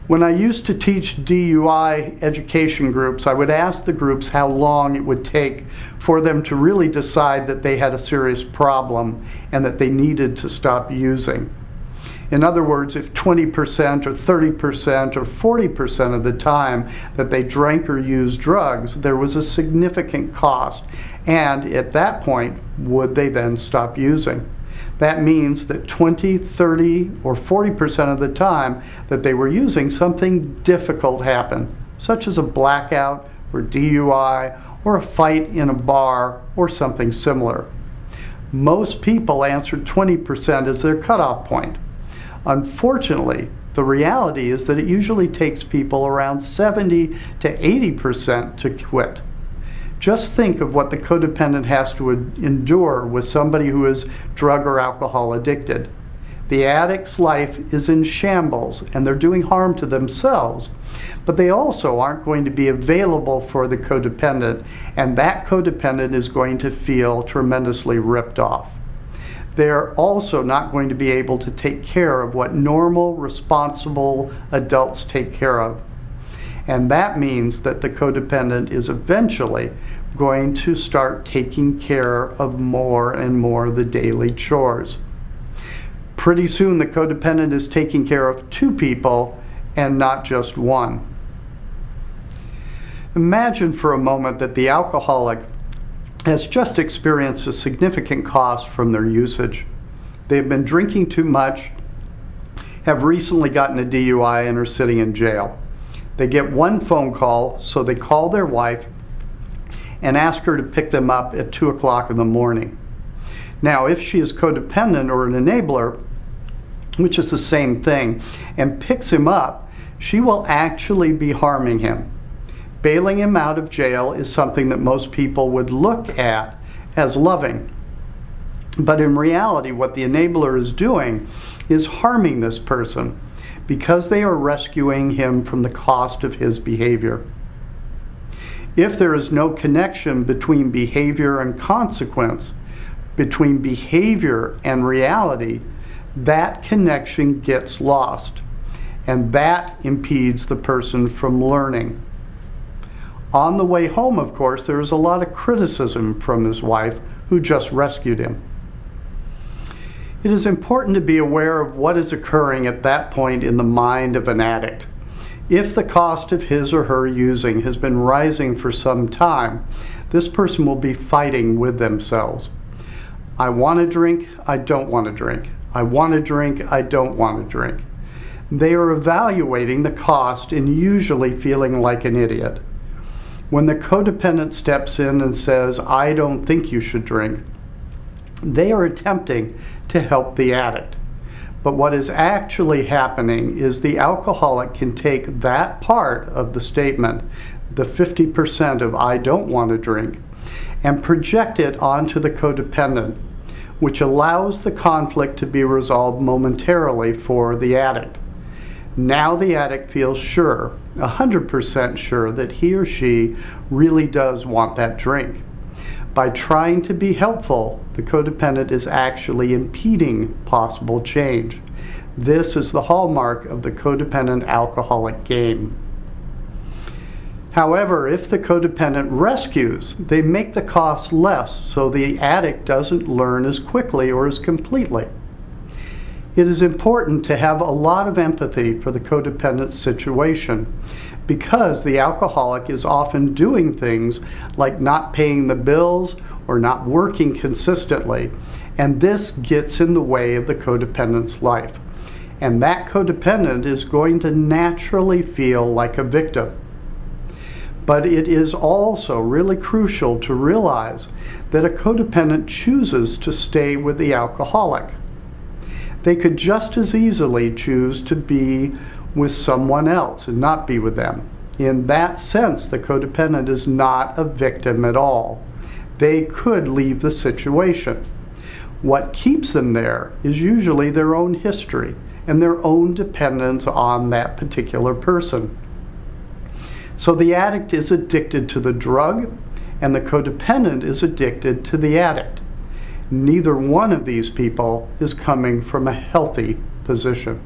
When I used to teach DUI education groups, I would ask the groups how long it would take for them to really decide that they had a serious problem and that they needed to stop using. In other words, if 20% or 30% or 40% of the time that they drank or used drugs, there was a significant cost. And at that point, would they then stop using? That means that 20, 30, or 40% of the time that they were using, something difficult happened, such as a blackout or DUI or a fight in a bar or something similar. Most people answered 20% as their cutoff point. Unfortunately, the reality is that it usually takes people around 70 to 80% to quit. Just think of what the codependent has to endure with somebody who is drug or alcohol addicted. The addict's life is in shambles and they're doing harm to themselves, but they also aren't going to be available for the codependent, and that codependent is going to feel tremendously ripped off. They're also not going to be able to take care of what normal, responsible adults take care of. And that means that the codependent is eventually going to start taking care of more and more of the daily chores. Pretty soon the codependent is taking care of two people and not just one. Imagine for a moment that the alcoholic has just experienced a significant cost from their usage. They've been drinking too much, have recently gotten a DUI, and are sitting in jail. They get one phone call, so they call their wife and ask her to pick them up at 2 o'clock in the morning. Now, if she is codependent or an enabler, which is the same thing, and picks him up, she will actually be harming him. Bailing him out of jail is something that most people would look at as loving. But in reality, what the enabler is doing is harming this person, because they are rescuing him from the cost of his behavior. If there is no connection between behavior and consequence, between behavior and reality, that connection gets lost, and that impedes the person from learning. On the way home, of course, there is a lot of criticism from his wife, who just rescued him. It is important to be aware of what is occurring at that point in the mind of an addict. If the cost of his or her using has been rising for some time, this person will be fighting with themselves. I want to drink, I don't want to drink. I want to drink, I don't want to drink. They are evaluating the cost and usually feeling like an idiot. When the codependent steps in and says, I don't think you should drink, they are attempting to help the addict. But what is actually happening is the alcoholic can take that part of the statement, the 50% of I don't want to drink, and project it onto the codependent, which allows the conflict to be resolved momentarily for the addict. Now the addict feels sure, 100% sure, that he or she really does want that drink. By trying to be helpful, the codependent is actually impeding possible change. This is the hallmark of the codependent alcoholic game. However, if the codependent rescues, they make the cost less, so the addict doesn't learn as quickly or as completely. It is important to have a lot of empathy for the codependent situation, because the alcoholic is often doing things like not paying the bills or not working consistently, and this gets in the way of the codependent's life. And that codependent is going to naturally feel like a victim. But it is also really crucial to realize that a codependent chooses to stay with the alcoholic. They could just as easily choose to be with someone else and not be with them. In that sense, the codependent is not a victim at all. They could leave the situation. What keeps them there is usually their own history and their own dependence on that particular person. So the addict is addicted to the drug, and the codependent is addicted to the addict. Neither one of these people is coming from a healthy position.